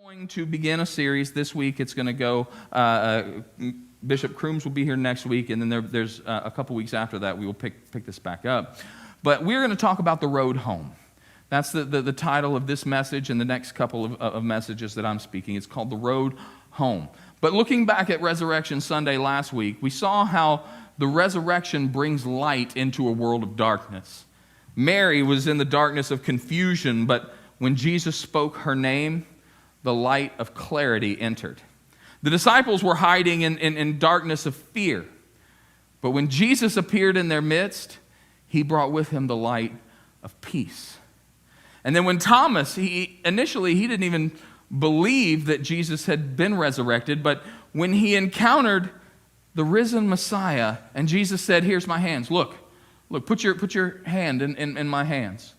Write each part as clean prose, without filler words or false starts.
Going to begin a series this week. It's going to go, Bishop Crooms will be here next week, and then there's a couple weeks after that we will pick this back up. But we're going to talk about the road home. That's the title of this message and the next couple of messages that I'm speaking. It's called The Road Home. But looking back at Resurrection Sunday last week, we saw how the resurrection brings light into a world of darkness. Mary was in the darkness of confusion, but when Jesus spoke her name, the light of clarity entered. The disciples were hiding in darkness of fear. But when Jesus appeared in their midst, he brought with him the light of peace. And then when Thomas, initially he didn't even believe that Jesus had been resurrected, but when he encountered the risen Messiah, and Jesus said, "Here's my hands. Look, put your hand in my hands.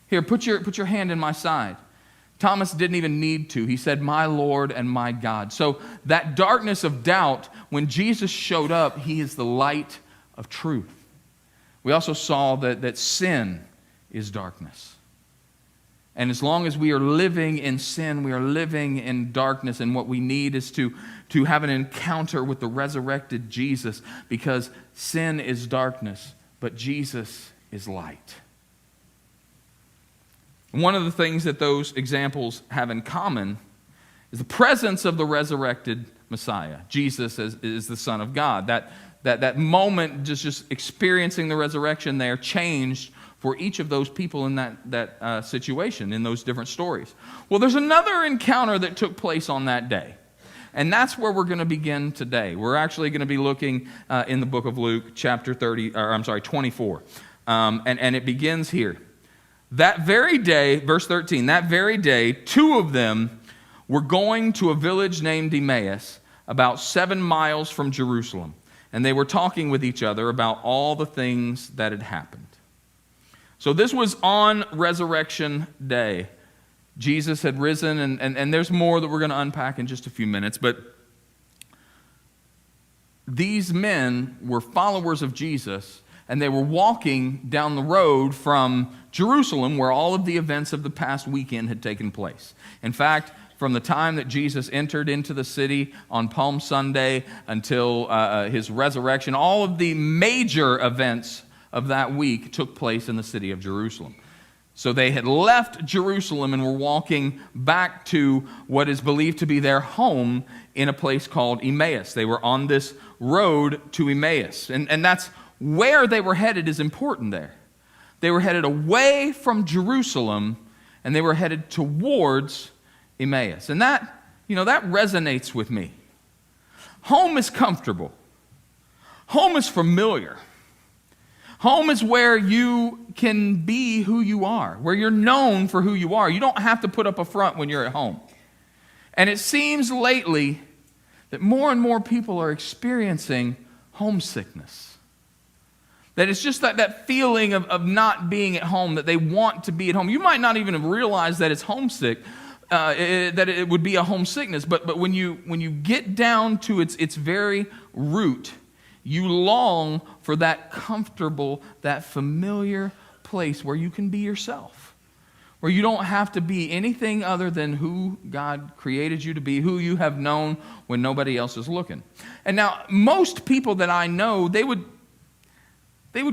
Here, put your hand in my side." Thomas didn't even need to. He said, "My Lord and my God." So that darkness of doubt, when Jesus showed up, he is the light of truth. We also saw that sin is darkness. And as long as we are living in sin, we are living in darkness, and what we need is to have an encounter with the resurrected Jesus, because sin is darkness, but Jesus is light. One of the things that those examples have in common is the presence of the resurrected Messiah. Jesus is the Son of God. That moment, just experiencing the resurrection there, changed for each of those people in that situation, in those different stories. Well, there's another encounter that took place on that day, and that's where we're going to begin today. We're actually going to be looking in the book of Luke, chapter 24, and it begins here. That very day, verse 13, that very day, two of them were going to a village named Emmaus, about 7 miles from Jerusalem, and they were talking with each other about all the things that had happened. So this was on Resurrection Day. Jesus had risen, and there's more that we're going to unpack in just a few minutes, but these men were followers of Jesus, and they were walking down the road from Jerusalem, where all of the events of the past weekend had taken place. In fact, from the time that Jesus entered into the city on Palm Sunday until his resurrection, all of the major events of that week took place in the city of Jerusalem. So they had left Jerusalem and were walking back to what is believed to be their home in a place called Emmaus. They were on this road to Emmaus. And that's where they were headed is important there. They were headed away from Jerusalem, and they were headed towards Emmaus. And that resonates with me. Home is comfortable. Home is familiar. Home is where you can be who you are, where you're known for who you are. You don't have to put up a front when you're at home. And it seems lately that more and more people are experiencing homesickness. That it's just that feeling of not being at home, that they want to be at home. You might not even have realized that it's homesick, that it would be a homesickness. But when you get down to its very root, you long for that comfortable, that familiar place where you can be yourself, where you don't have to be anything other than who God created you to be, who you have known when nobody else is looking. And now, most people that I know, they would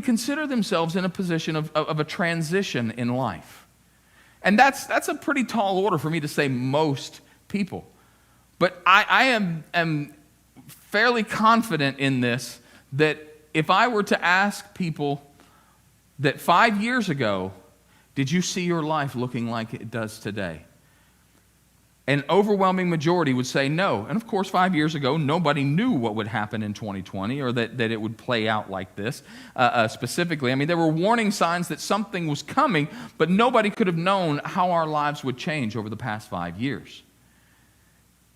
consider themselves in a position of a transition in life. And that's a pretty tall order for me to say most people. But I am fairly confident in this, that if I were to ask people that 5 years ago, did you see your life looking like it does today? An overwhelming majority would say no. And of course, 5 years ago, nobody knew what would happen in 2020 or that it would play out like this specifically. I mean, there were warning signs that something was coming, but nobody could have known how our lives would change over the past 5 years.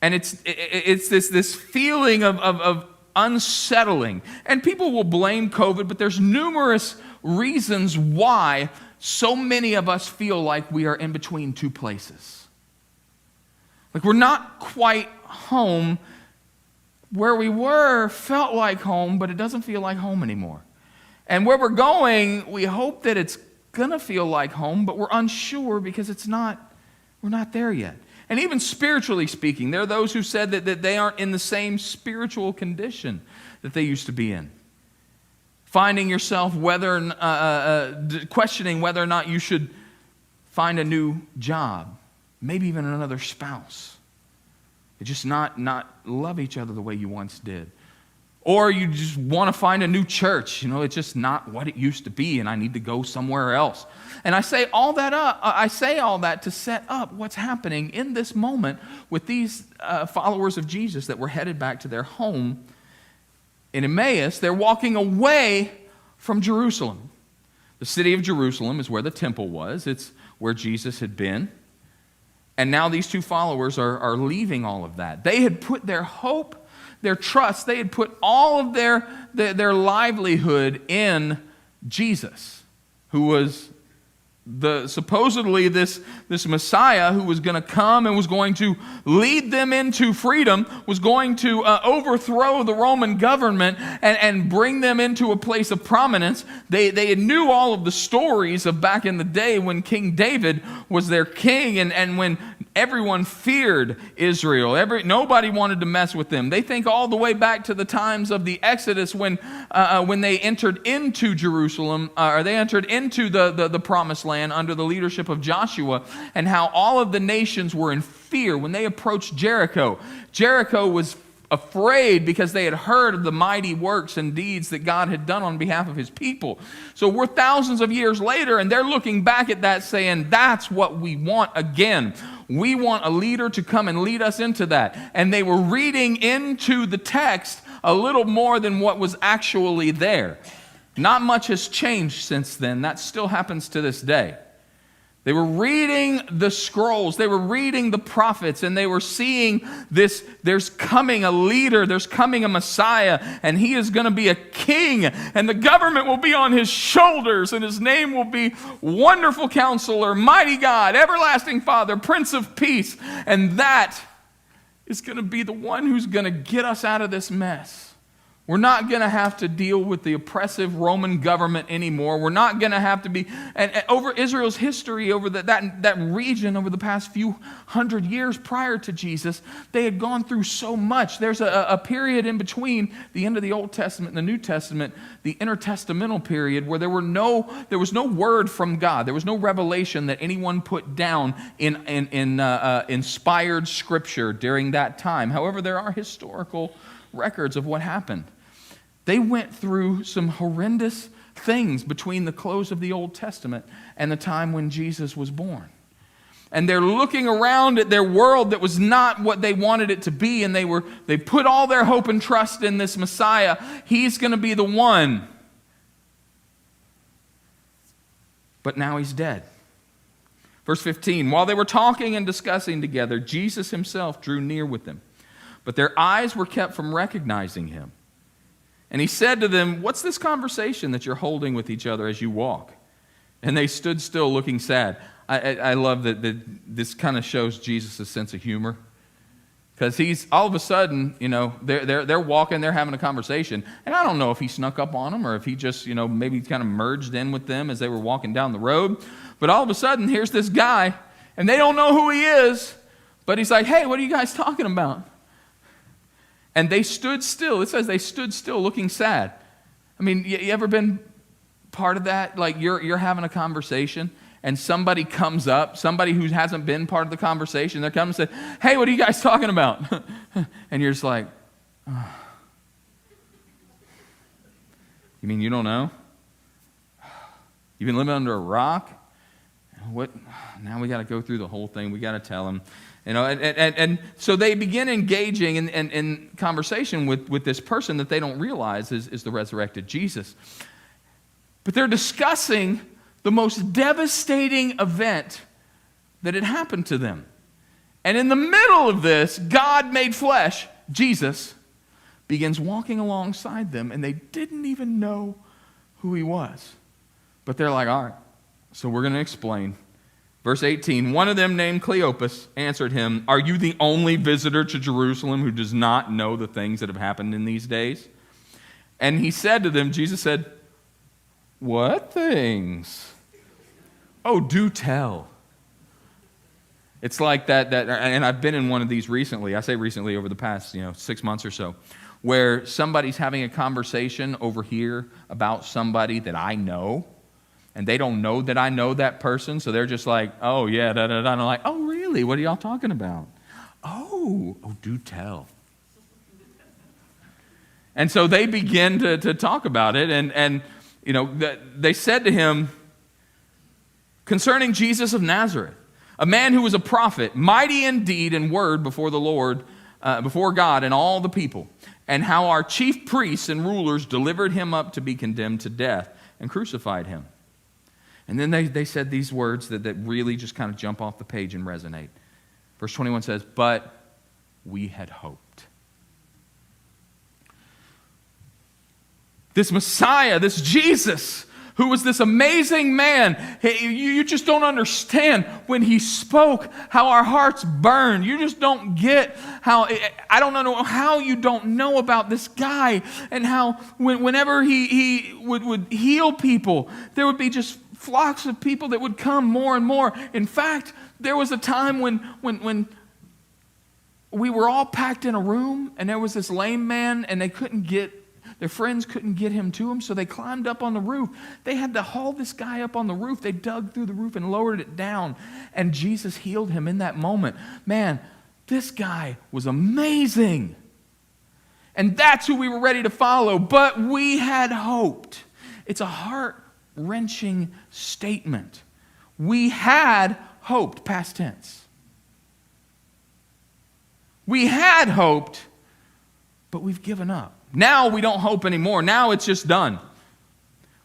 And it's this feeling of unsettling. And people will blame COVID, but there's numerous reasons why so many of us feel like we are in between two places. Like we're not quite home. Where we were felt like home, but it doesn't feel like home anymore. And where we're going, we hope that it's going to feel like home, but we're unsure because we're not there yet. And even spiritually speaking, there are those who said that they aren't in the same spiritual condition that they used to be in. Finding yourself questioning whether or not you should find a new job, maybe even another spouse. Just not love each other the way you once did. Or you just want to find a new church. It's just not what it used to be, and I need to go somewhere else. And I say all that to set up what's happening in this moment with these followers of Jesus that were headed back to their home in Emmaus. They're walking away from Jerusalem. The city of Jerusalem is where the temple was. It's where Jesus had been. And now these two followers are leaving all of that. They had put their hope, their trust, they had put all of their livelihood in Jesus, who was supposedly this Messiah who was going to come and was going to lead them into freedom, was going to overthrow the Roman government and bring them into a place of prominence. They knew all of the stories of back in the day when King David was their king and when everyone feared Israel. Nobody wanted to mess with them. They think all the way back to the times of the Exodus when they entered into Jerusalem, or they entered into the promised land under the leadership of Joshua, and how all of the nations were in fear when they approached Jericho. Jericho was afraid because they had heard of the mighty works and deeds that God had done on behalf of his people. So we're thousands of years later, and they're looking back at that saying, that's what we want again. We want a leader to come and lead us into that. And they were reading into the text a little more than what was actually there. Not much has changed since then. That still happens to this day. They were reading the scrolls, they were reading the prophets, and they were seeing this, there's coming a leader, there's coming a Messiah, and he is going to be a king, and the government will be on his shoulders, and his name will be Wonderful Counselor, Mighty God, Everlasting Father, Prince of Peace, and that is going to be the one who's going to get us out of this mess. We're not going to have to deal with the oppressive Roman government anymore. We're not going to have to be... And over Israel's history, over that region, over the past few hundred years prior to Jesus, they had gone through so much. There's a period in between the end of the Old Testament and the New Testament, the intertestamental period, where there was no word from God. There was no revelation that anyone put down in inspired scripture during that time. However, there are historical records of what happened. They went through some horrendous things between the close of the Old Testament and the time when Jesus was born. And they're looking around at their world that was not what they wanted it to be, and they put all their hope and trust in this Messiah. He's going to be the one. But now he's dead. Verse 15, while they were talking and discussing together, Jesus himself drew near with them. But their eyes were kept from recognizing him. And he said to them, what's this conversation that you're holding with each other as you walk? And they stood still looking sad. I love that this kind of shows Jesus' sense of humor. Because he's, all of a sudden, they're walking, they're having a conversation. And I don't know if he snuck up on them or if he just, maybe kind of merged in with them as they were walking down the road. But all of a sudden, here's this guy, and they don't know who he is. But he's like, hey, what are you guys talking about? And they stood still. It says they stood still looking sad. I mean, you ever been part of that? Like you're having a conversation and somebody comes up, somebody who hasn't been part of the conversation, they come and say, hey, what are you guys talking about? And you're just like, oh. You mean you don't know? You've been living under a rock? What? Now we got to go through the whole thing. We got to tell him. And so they begin engaging in conversation with this person that they don't realize is the resurrected Jesus. But they're discussing the most devastating event that had happened to them. And in the middle of this, God made flesh, Jesus, begins walking alongside them, and they didn't even know who he was. But they're like, all right, so we're going to explain. Verse 18, one of them named Cleopas answered him, are you the only visitor to Jerusalem who does not know the things that have happened in these days? And he said to them, Jesus said, what things? Oh, do tell. It's like that, and I've been in one of these recently. I say recently, over the past 6 months or so, where somebody's having a conversation over here about somebody that I know, and they don't know that I know that person, so they're just like, oh, yeah, da-da-da. And I'm like, oh, really? What are y'all talking about? Oh, do tell. And so they begin to talk about it, and they said to him, concerning Jesus of Nazareth, a man who was a prophet, mighty in deed and word before the Lord, before God and all the people, and how our chief priests and rulers delivered him up to be condemned to death and crucified him. And then they said these words that really just kind of jump off the page and resonate. Verse 21 says, but we had hoped. This Messiah, this Jesus, who was this amazing man, you just don't understand when he spoke how our hearts burned. You just don't get how, I don't know how you don't know about this guy, and how whenever he would heal people, there would be just flocks of people that would come more and more. In fact, there was a time when we were all packed in a room, and there was this lame man, and their friends couldn't get him to him, so they climbed up on the roof. They had to haul this guy up on the roof. They dug through the roof and lowered it down, and Jesus healed him in that moment. Man, this guy was amazing. And that's who we were ready to follow, but we had hoped. It's a heart-wrenching statement. We had hoped, past tense. We had hoped, but we've given up. Now we don't hope anymore. Now it's just done.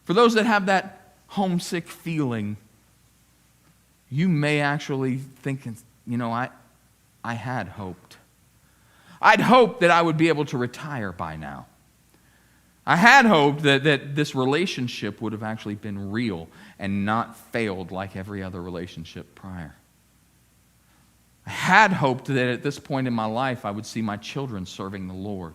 For those that have that homesick feeling, you may actually think, I had hoped. I'd hoped that I would be able to retire by now. I had hoped that this relationship would have actually been real and not failed like every other relationship prior. I had hoped that at this point in my life I would see my children serving the Lord.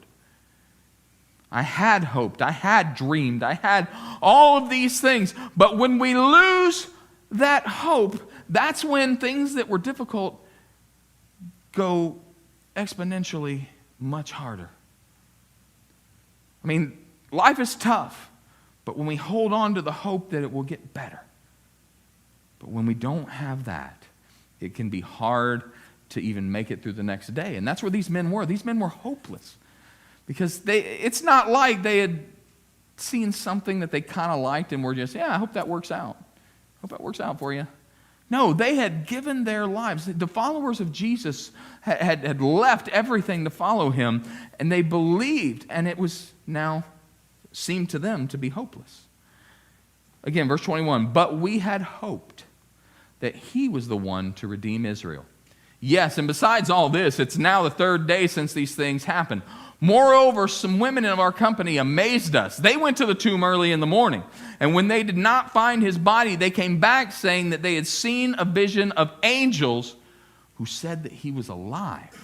I had hoped, I had dreamed, I had all of these things. But when we lose that hope, that's when things that were difficult go exponentially much harder. I mean, life is tough, but when we hold on to the hope that it will get better. But when we don't have that, it can be hard to even make it through the next day. And that's where these men were. These men were hopeless. Because it's not like they had seen something that they kind of liked and were just, yeah, I hope that works out. Hope that works out for you. No, they had given their lives. The followers of Jesus had left everything to follow him, and they believed, and it was now seemed to them to be hopeless. Again, verse 21, but we had hoped that he was the one to redeem Israel. Yes, and besides all this, it's now the third day since these things happened. Moreover, some women of our company amazed us. They went to the tomb early in the morning, and when they did not find his body, they came back saying that they had seen a vision of angels who said that he was alive.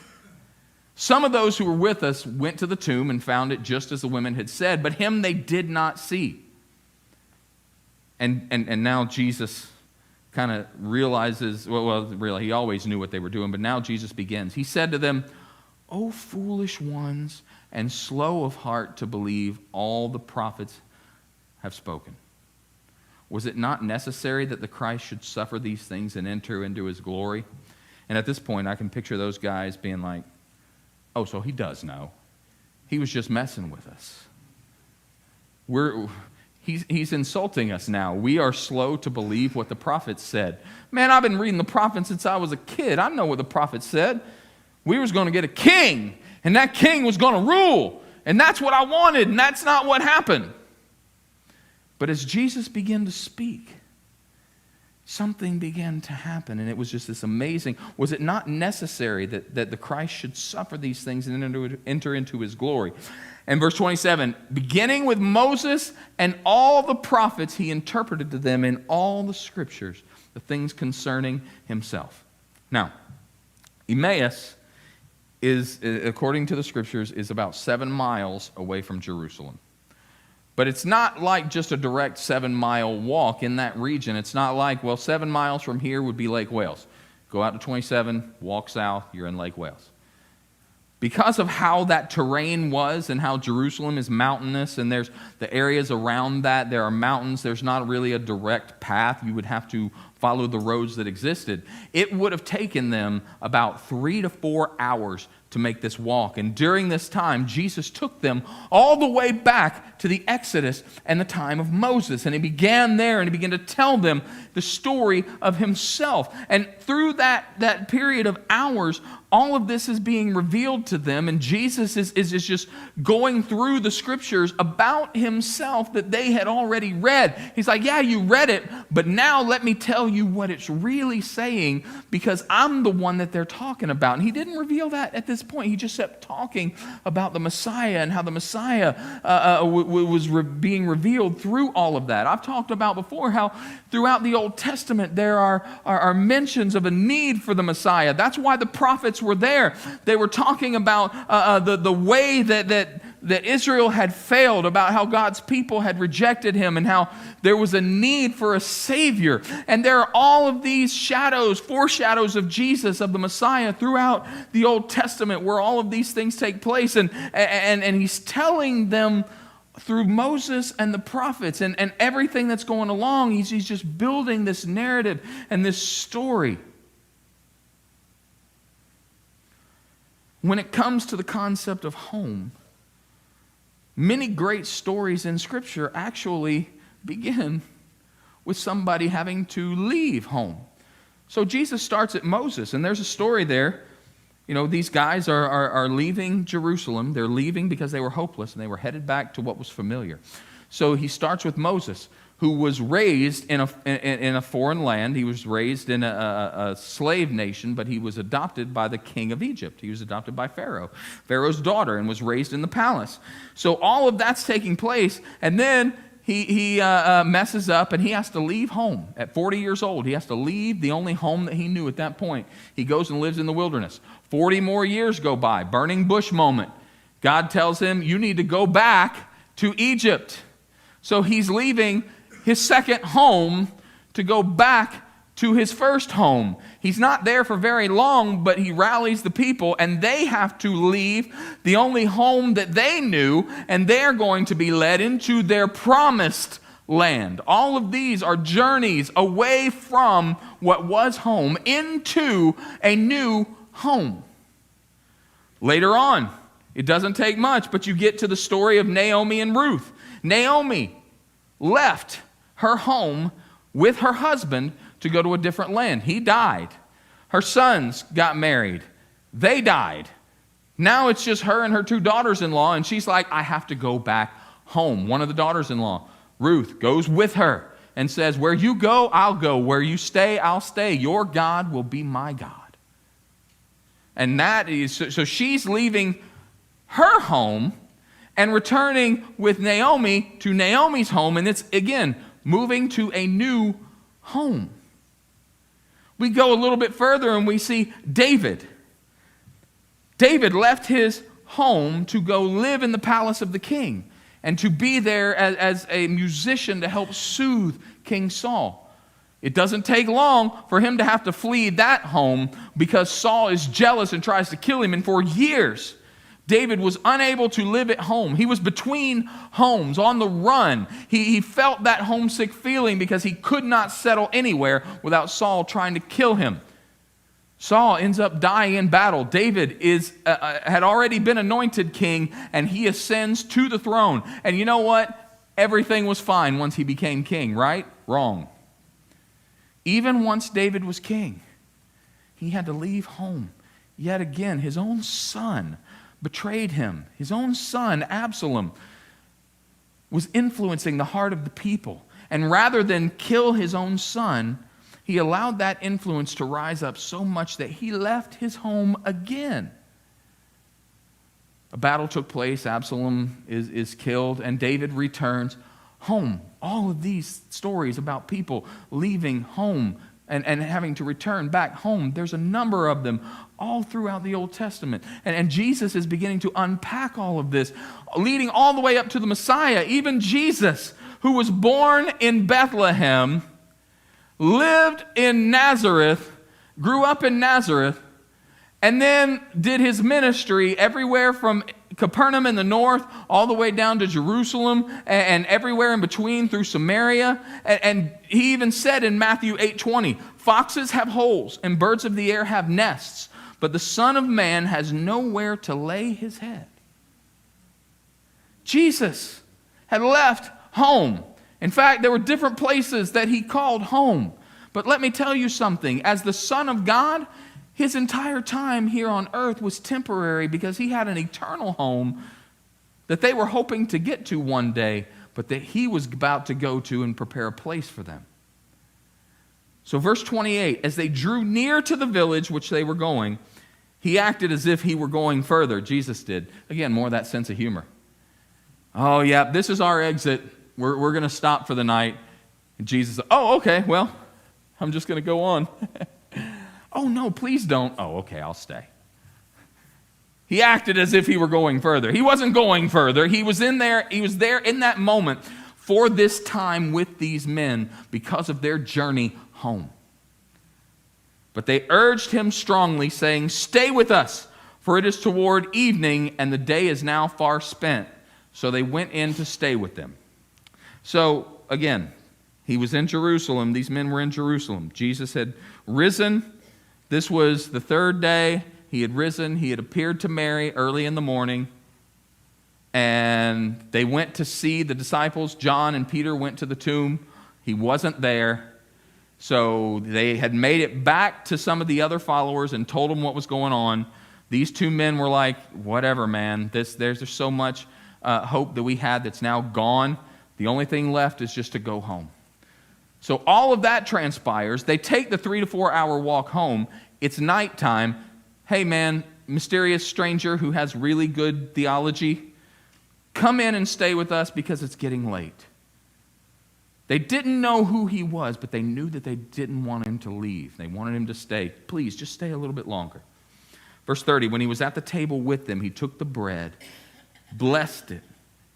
Some of those who were with us went to the tomb and found it just as the women had said, but him they did not see. And now Jesus kind of realizes, he always knew what they were doing, but now Jesus begins. He said to them, O foolish ones, and slow of heart to believe all the prophets have spoken. Was it not necessary that the Christ should suffer these things and enter into his glory? And at this point, I can picture those guys being like, oh, so he does know. He was just messing with us. He's insulting us now. We are slow to believe what the prophets said. Man, I've been reading the prophets since I was a kid. I know what the prophets said. We was going to get a king, and that king was going to rule, and that's what I wanted, and that's not what happened. But as Jesus began to speak, something began to happen, and it was just this amazing. Was it not necessary that the Christ should suffer these things and enter into his glory? And verse 27, beginning with Moses and all the prophets, he interpreted to them in all the scriptures the things concerning himself. Now, Emmaus is, according to the scriptures, is about 7 miles away from Jerusalem. But it's not like just a direct 7-mile walk in that region. It's not like, 7 miles from here would be Lake Wales. Go out to 27, walk south, you're in Lake Wales. Because of how that terrain was and how Jerusalem is mountainous and there's the areas around that, there are mountains, there's not really a direct path. You would have to follow the roads that existed. It would have taken them about 3 to 4 hours to make this walk. And during this time, Jesus took them all the way back to the Exodus and the time of Moses. And he began there and he began to tell them the story of himself. And through that period of hours, all of this is being revealed to them, and Jesus is just going through the scriptures about himself that they had already read. He's like, yeah, you read it, but now let me tell you what it's really saying, because I'm the one that they're talking about. And he didn't reveal that at this point. He just kept talking about the Messiah and how the Messiah was being revealed through all of that. I've talked about before how throughout the Old Testament there are mentions of a need for the Messiah. That's why the prophets were there. They were talking about the way that Israel had failed, about how God's people had rejected him, and how there was a need for a Savior. And there are all of these foreshadows of Jesus, of the Messiah, throughout the Old Testament, where all of these things take place. And he's telling them through Moses and the prophets and everything that's going along. He's just building this narrative and this story. When it comes to the concept of home, many great stories in Scripture actually begin with somebody having to leave home. So Jesus starts at Moses, and there's a story there. You know, these guys are leaving Jerusalem. They're leaving because they were hopeless, and they were headed back to what was familiar. So he starts with Moses, who was raised in a foreign land. He was raised in a slave nation, but he was adopted by the king of Egypt. He was adopted by Pharaoh's daughter, and was raised in the palace. So all of that's taking place, and then he messes up, and he has to leave home. At 40 years old, he has to leave the only home that he knew at that point. He goes and lives in the wilderness. 40 more years go by, burning bush moment. God tells him, you need to go back to Egypt. So he's leaving his second home to go back to his first home. He's not there for very long, but he rallies the people, and they have to leave the only home that they knew, and they're going to be led into their promised land. All of these are journeys away from what was home into a new home. Later on, it doesn't take much, but you get to the story of Naomi and Ruth. Naomi left her home with her husband to go to a different land. He died. Her sons got married. They died. Now it's just her and her 2 daughters-in-law, and she's like, I have to go back home. One of the daughters-in-law, Ruth, goes with her and says, where you go, I'll go. Where you stay, I'll stay. Your God will be my God. And that is, so she's leaving her home and returning with Naomi to Naomi's home, and it's, again, moving to a new home. We go a little bit further and we see David. David left his home to go live in the palace of the king and to be there as a musician to help soothe King Saul. It doesn't take long for him to have to flee that home because Saul is jealous and tries to kill him. And for years, David was unable to live at home. He was between homes, on the run. He felt that homesick feeling because he could not settle anywhere without Saul trying to kill him. Saul ends up dying in battle. David had already been anointed king, and he ascends to the throne. And you know what? Everything was fine once he became king, right? Wrong. Even once David was king, he had to leave home. Yet again, his own son betrayed him. His own son, Absalom, was influencing the heart of the people. And rather than kill his own son, he allowed that influence to rise up so much that he left his home again. A battle took place, Absalom is killed, and David returns home. All of these stories about people leaving home and having to return back home, there's a number of them all throughout the Old Testament. And Jesus is beginning to unpack all of this, leading all the way up to the Messiah. Even Jesus, who was born in Bethlehem, lived in Nazareth, grew up in Nazareth, and then did his ministry everywhere from Capernaum in the north all the way down to Jerusalem and everywhere in between through Samaria. And he even said in Matthew 8:20, foxes have holes and birds of the air have nests, but the Son of Man has nowhere to lay his head. Jesus had left home. In fact, there were different places that he called home. But let me tell you something. As the Son of God, his entire time here on earth was temporary because he had an eternal home that they were hoping to get to one day, but that he was about to go to and prepare a place for them. So verse 28, as they drew near to the village which they were going, he acted as if he were going further. Jesus did. Again, more of that sense of humor. Oh, yeah, this is our exit. We're going to stop for the night. And Jesus said, oh, okay, well, I'm just going to go on. Oh, no, please don't. Oh, okay, I'll stay. He acted as if he were going further. He wasn't going further. He was there in that moment for this time with these men because of their journey home. But they urged him strongly, saying, stay with us, for it is toward evening, and the day is now far spent. So they went in to stay with them. So, again, he was in Jerusalem. These men were in Jerusalem. Jesus had risen. This was the third day. He had risen. He had appeared to Mary early in the morning. And they went to see the disciples. John and Peter went to the tomb. He wasn't there. So they had made it back to some of the other followers and told them what was going on. These two men were like, whatever, man. There's so much hope that we had that's now gone. The only thing left is just to go home. So all of that transpires. They take the 3 to 4 hour walk home. It's nighttime. Hey, man, mysterious stranger who has really good theology, come in and stay with us because it's getting late. They didn't know who he was, but they knew that they didn't want him to leave. They wanted him to stay. Please, just stay a little bit longer. Verse 30, when he was at the table with them, he took the bread, blessed it,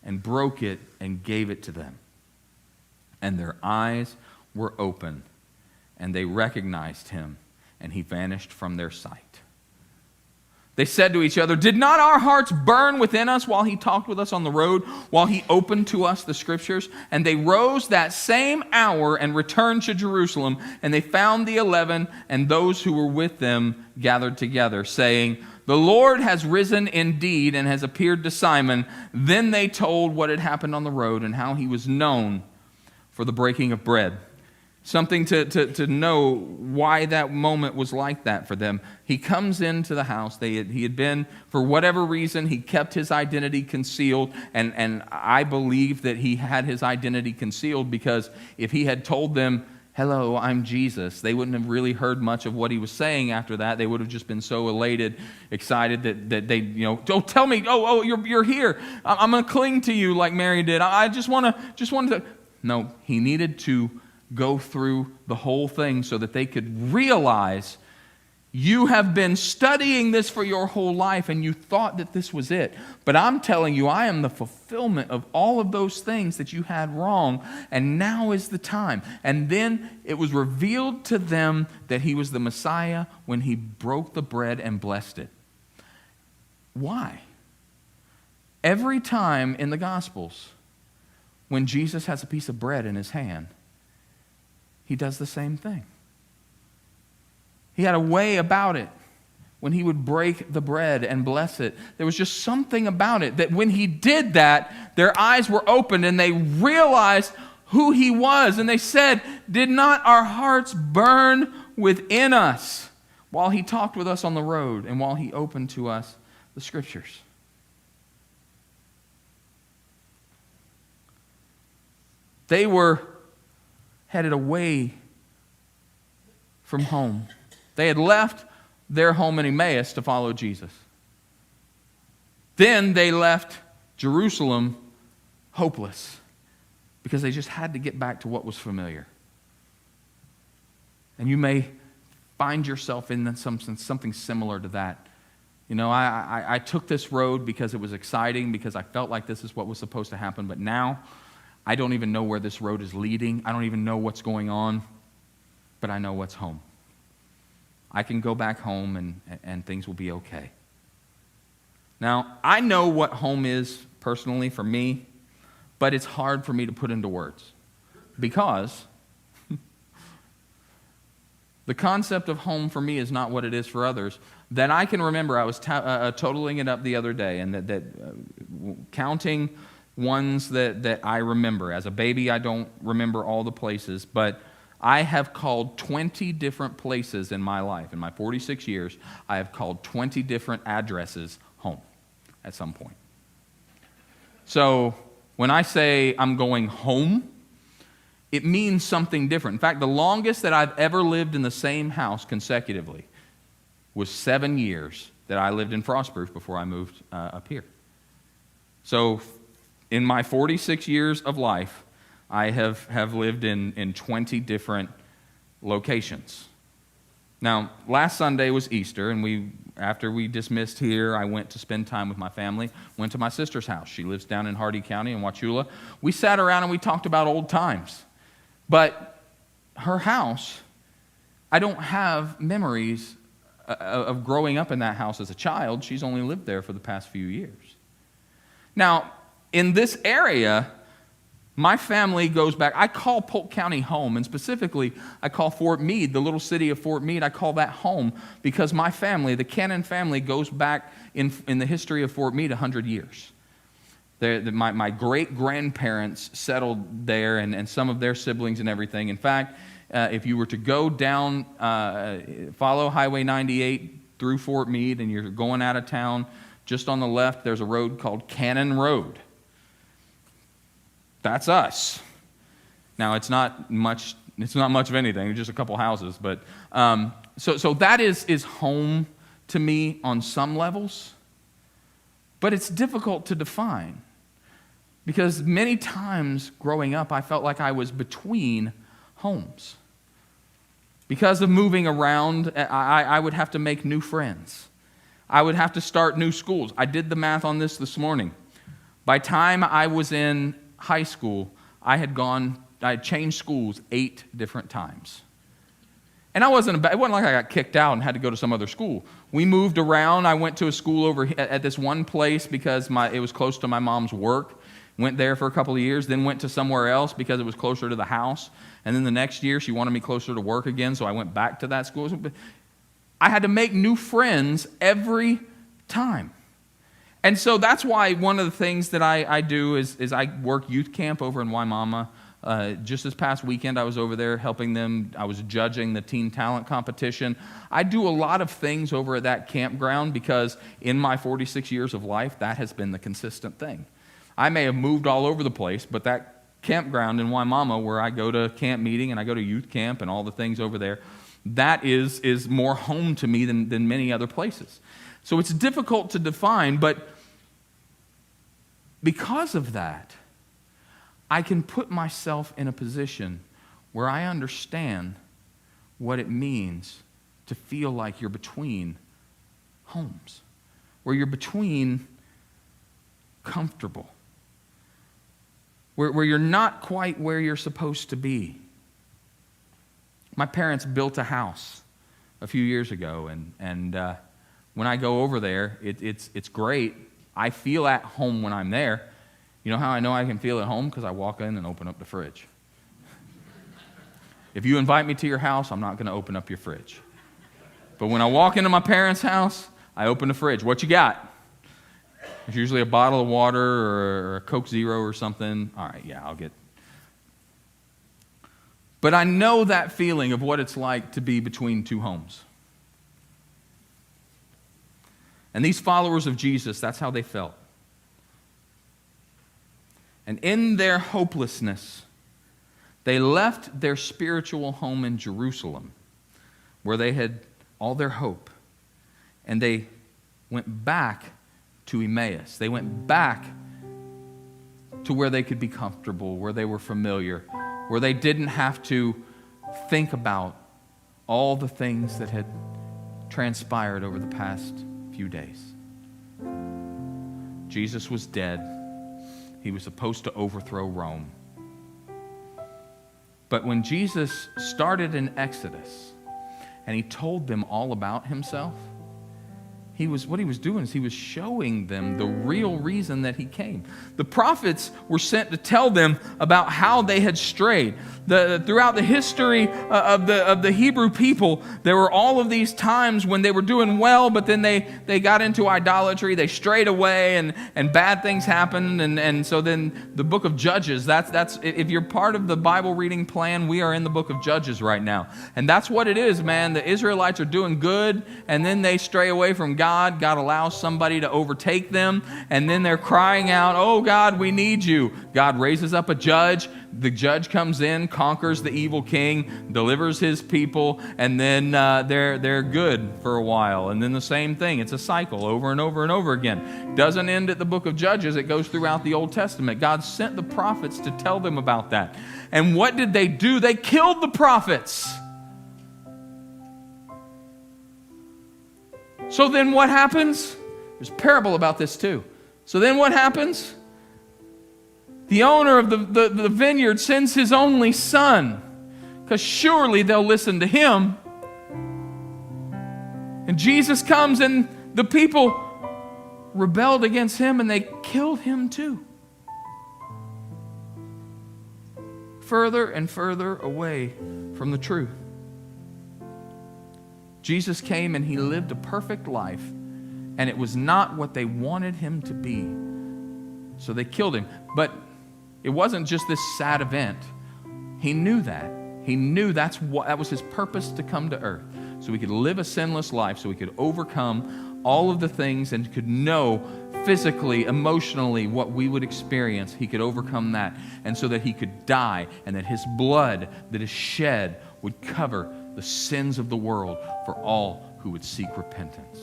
and broke it and gave it to them. And their eyes were open, and they recognized him, and he vanished from their sight. They said to each other, did not our hearts burn within us while he talked with us on the road, while he opened to us the Scriptures? And they rose that same hour and returned to Jerusalem, and they found the 11 and those who were with them gathered together, saying, the Lord has risen indeed and has appeared to Simon. Then they told what had happened on the road and how he was known for the breaking of bread. Something to know why that moment was like that for them. He comes into the house. He had been, for whatever reason, he kept his identity concealed. And I believe that he had his identity concealed because if he had told them, hello, I'm Jesus, they wouldn't have really heard much of what he was saying after that. They would have just been so elated, excited that they, don't tell me, you're here. I'm going to cling to you like Mary did. I just wanted to. No, he needed to go through the whole thing so that they could realize you have been studying this for your whole life and you thought that this was it. But I'm telling you, I am the fulfillment of all of those things that you had wrong, and now is the time. And then it was revealed to them that he was the Messiah when he broke the bread and blessed it. Why? Every time in the Gospels, when Jesus has a piece of bread in his hand, he does the same thing. He had a way about it when he would break the bread and bless it. There was just something about it that when he did that, their eyes were opened and they realized who he was. And they said, did not our hearts burn within us while he talked with us on the road and while he opened to us the Scriptures? They were headed away from home. They had left their home in Emmaus to follow Jesus. Then they left Jerusalem hopeless because they just had to get back to what was familiar. And you may find yourself in something similar to that. I took this road because it was exciting, because I felt like this is what was supposed to happen, but now I don't even know where this road is leading. I don't even know what's going on, but I know what's home. I can go back home and things will be okay. Now, I know what home is personally for me, but it's hard for me to put into words because the concept of home for me is not what it is for others. That I can remember, I was totaling it up the other day, and counting ones that I remember. As a baby, I don't remember all the places, but I have called 20 different places in my life. In my 46 years, I have called 20 different addresses home at some point. So when I say I'm going home, it means something different. In fact, the longest that I've ever lived in the same house consecutively was 7 years that I lived in Frostproof before I moved up here. So in my 46 years of life, I have lived in 20 different locations. Now, last Sunday was Easter, and after we dismissed here, I went to spend time with my family, went to my sister's house. She lives down in Hardy County in Wauchula. We sat around and we talked about old times. But her house, I don't have memories of growing up in that house as a child. She's only lived there for the past few years. Now, in this area, my family goes back. I call Polk County home, and specifically, I call Fort Meade, the little city of Fort Meade, I call that home because my family, the Cannon family, goes back in the history of Fort Meade 100 years. My great-grandparents settled there, and some of their siblings and everything. In fact, if you were to go down, follow Highway 98 through Fort Meade, and you're going out of town, just on the left, there's a road called Cannon Road. That's us. Now, it's not much of anything, it's just a couple houses. But so that is home to me on some levels, but it's difficult to define. Because many times growing up, I felt like I was between homes. Because of moving around, I would have to make new friends. I would have to start new schools. I did the math on this morning. By the time I was in high school, I had changed schools 8 different times. And it wasn't like I got kicked out and had to go to some other school. We moved around. I went to a school over at this one place because it was close to my mom's work. Went there for a couple of years, then went to somewhere else because it was closer to the house. And then the next year, she wanted me closer to work again, so I went back to that school. I had to make new friends every time. And so that's why one of the things that I do is I work youth camp over in Waimama. Just this past weekend, I was over there helping them. I was judging the teen talent competition. I do a lot of things over at that campground because in my 46 years of life, that has been the consistent thing. I may have moved all over the place, but that campground in Waimama where I go to camp meeting and I go to youth camp and all the things over there, that is more home to me than many other places. So it's difficult to define, but because of that, I can put myself in a position where I understand what it means to feel like you're between homes, where you're between comfortable, where you're not quite where you're supposed to be. My parents built a house a few years ago, and when I go over there, it's great. I feel at home when I'm there. You know how I know I can feel at home? Because I walk in and open up the fridge. If you invite me to your house, I'm not going to open up your fridge. But when I walk into my parents' house, I open the fridge. What you got? There's usually a bottle of water or a Coke Zero or something. All right, yeah, I'll get. But I know that feeling of what it's like to be between two homes. And these followers of Jesus, that's how they felt. And in their hopelessness, they left their spiritual home in Jerusalem, where they had all their hope, and they went back to Emmaus. They went back to where they could be comfortable, where they were familiar, where they didn't have to think about all the things that had transpired over the past few days. Jesus was dead. He was supposed to overthrow Rome. But when Jesus started in Exodus and he told them all about himself, what he was doing is he was showing them the real reason that he came. The prophets were sent to tell them about how they had strayed. Throughout the history of the Hebrew people, there were all of these times when they were doing well, but then they got into idolatry, they strayed away, and bad things happened. And so then the book of Judges, that's if you're part of the Bible reading plan, we are in the book of Judges right now. And that's what it is, man. The Israelites are doing good, and then they stray away from God. God allows somebody to overtake them, and then they're crying out, "Oh God, we need you." God raises up a judge. The judge comes in, conquers the evil king, delivers his people, and then they're good for a while. And then the same thing. It's a cycle over and over and over again. Doesn't end at the book of Judges. It goes throughout the Old Testament. God sent the prophets to tell them about that. And what did they do? They killed the prophets. So then what happens? There's a parable about this too. So then what happens? The owner of the vineyard sends his only son, because surely they'll listen to him. And Jesus comes, and the people rebelled against him, and they killed him too. Further and further away from the truth. Jesus came and he lived a perfect life, and it was not what they wanted him to be. So they killed him. But it wasn't just this sad event. He knew that. He knew that was his purpose to come to earth, so he could live a sinless life, so he could overcome all of the things and could know physically, emotionally what we would experience. He could overcome that, and so that he could die, and that his blood that is shed would cover the sins of the world for all who would seek repentance.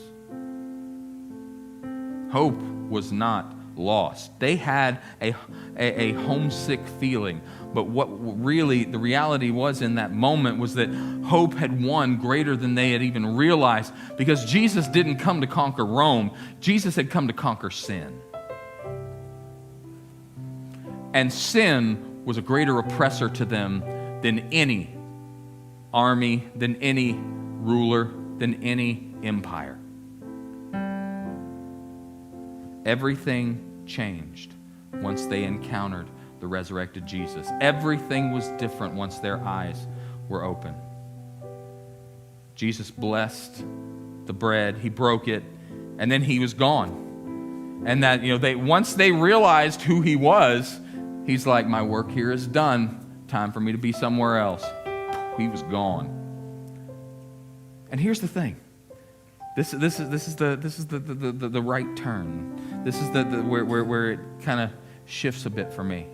Hope was not lost. They had a homesick feeling, but what really the reality was in that moment was that hope had won greater than they had even realized, because Jesus didn't come to conquer Rome. Jesus had come to conquer sin. And sin was a greater oppressor to them than any army, than any ruler, than any empire. Everything changed once they encountered the resurrected Jesus. Everything was different once their eyes were open. Jesus blessed the bread, he broke it, and then he was gone. And that, once they realized who he was, he's like, "My work here is done. Time for me to be somewhere else." He was gone. And here's the thing. This is the right turn. This is where it kind of shifts a bit for me.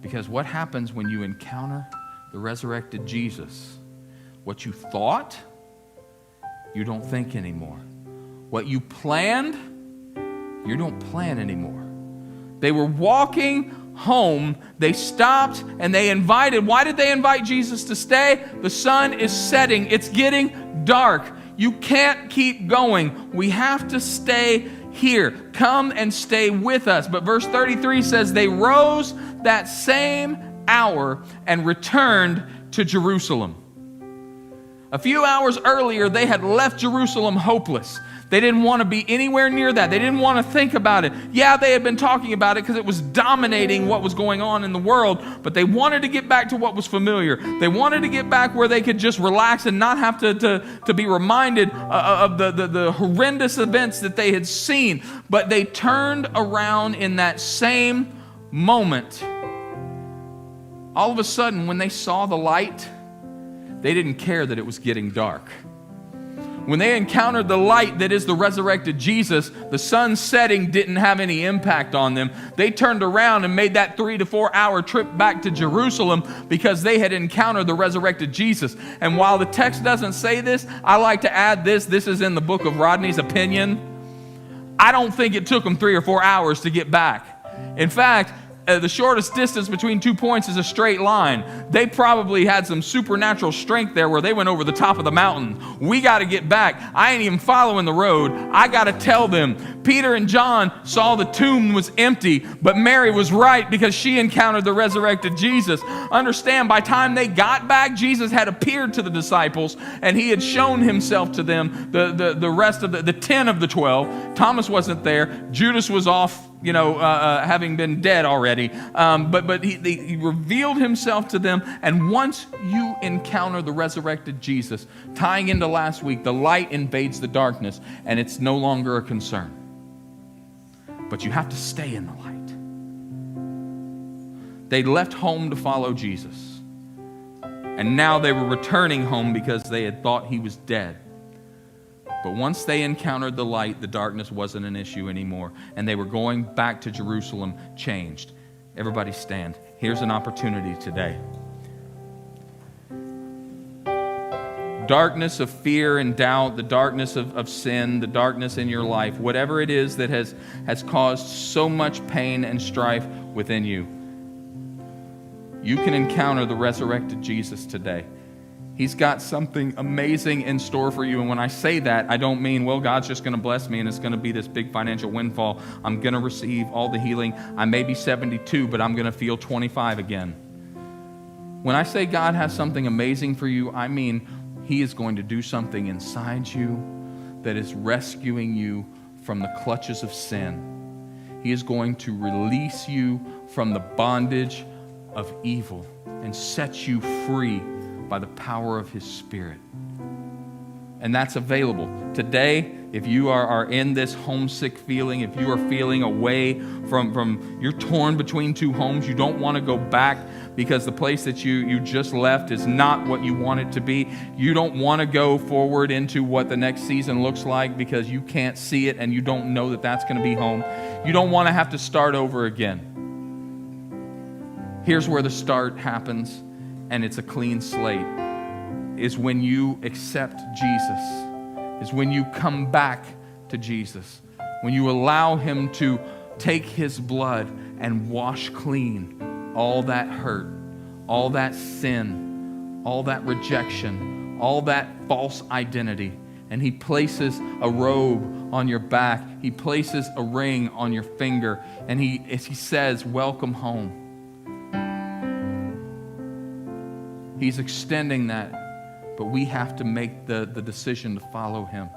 Because what happens when you encounter the resurrected Jesus? What you thought, you don't think anymore. What you planned, you don't plan anymore. They were walking home, they stopped and they invited. Why did they invite Jesus to stay? The sun is setting. It's getting dark. You can't keep going. We have to stay here. Come and stay with us. But verse 33 says they rose that same hour and returned to Jerusalem. A few hours earlier, they had left Jerusalem hopeless. They didn't want to be anywhere near that. They didn't want to think about it. Yeah, they had been talking about it because it was dominating what was going on in the world, but they wanted to get back to what was familiar. They wanted to get back where they could just relax and not have to be reminded of the horrendous events that they had seen. But they turned around in that same moment. All of a sudden, when they saw the light, they didn't care that it was getting dark. When they encountered the light that is the resurrected Jesus, the sun setting didn't have any impact on them. They turned around and made that 3 to 4 hour trip back to Jerusalem because they had encountered the resurrected Jesus. And while the text doesn't say this, I like to add this. This is in the book of Rodney's opinion. I don't think it took them 3 or 4 hours to get back. In fact, the shortest distance between 2 points is a straight line. They probably had some supernatural strength there where they went over the top of the mountain. We got to get back. I ain't even following the road. I got to tell them. Peter and John saw the tomb was empty, but Mary was right because she encountered the resurrected Jesus. Understand, by the time they got back, Jesus had appeared to the disciples, and he had shown himself to them, the rest of the 10 of the 12. Thomas wasn't there. Judas was off, having been dead already. But he revealed himself to them. And once you encounter the resurrected Jesus, tying into last week, the light invades the darkness, and it's no longer a concern. But you have to stay in the light. They left home to follow Jesus. And now they were returning home because they had thought he was dead. But once they encountered the light, the darkness wasn't an issue anymore. And they were going back to Jerusalem changed. Everybody stand. Here's an opportunity today. Darkness of fear and doubt, the darkness of sin, the darkness in your life, whatever it is that has caused so much pain and strife within you, you can encounter the resurrected Jesus today. He's got something amazing in store for you. And when I say that, I don't mean, well, God's just going to bless me and it's going to be this big financial windfall. I'm going to receive all the healing. I may be 72, but I'm going to feel 25 again. When I say God has something amazing for you, I mean he is going to do something inside you that is rescuing you from the clutches of sin. He is going to release you from the bondage of evil and set you free by the power of his Spirit. And that's available. Today, if you are in this homesick feeling, if you are feeling away from you're torn between two homes, you don't want to go back because the place that you just left is not what you want it to be. You don't want to go forward into what the next season looks like because you can't see it and you don't know that that's going to be home. You don't want to have to start over again. Here's where the start happens. And it's a clean slate, is when you accept Jesus, is when you come back to Jesus, when you allow him to take his blood and wash clean all that hurt, all that sin, all that rejection, all that false identity. And he places a robe on your back. He places a ring on your finger. And he says, welcome home. He's extending that, but we have to make the decision to follow him.